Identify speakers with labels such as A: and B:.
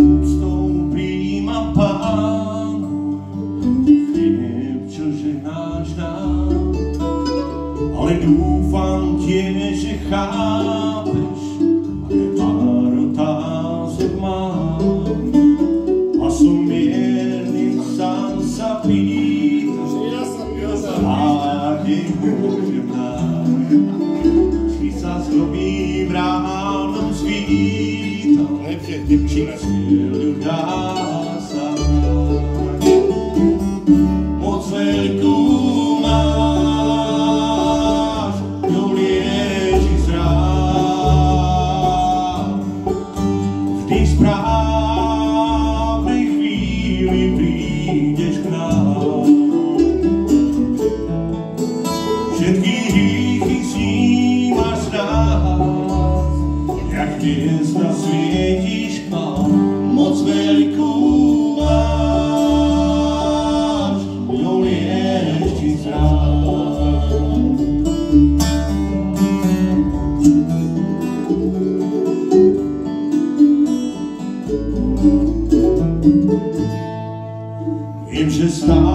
A: úctou prijímam, Pán, chlieb, čože náš dám, ale dúfam tiež, že chápeš, aké pár otázok mám. A som miernym sám sa pýtam, a kde môžem nájsť, či sa zlobím ránom svítam, či cieľu dá sa nájsť. Moc veľkú máš, ňou lieči zrák, vždy správnej chvíli prídeš k nám. Všetky hriechy snímaš nás, jak hviezda svietiš k nám. Moc veľkú máš, ňou lieči zrák. Viem, že stále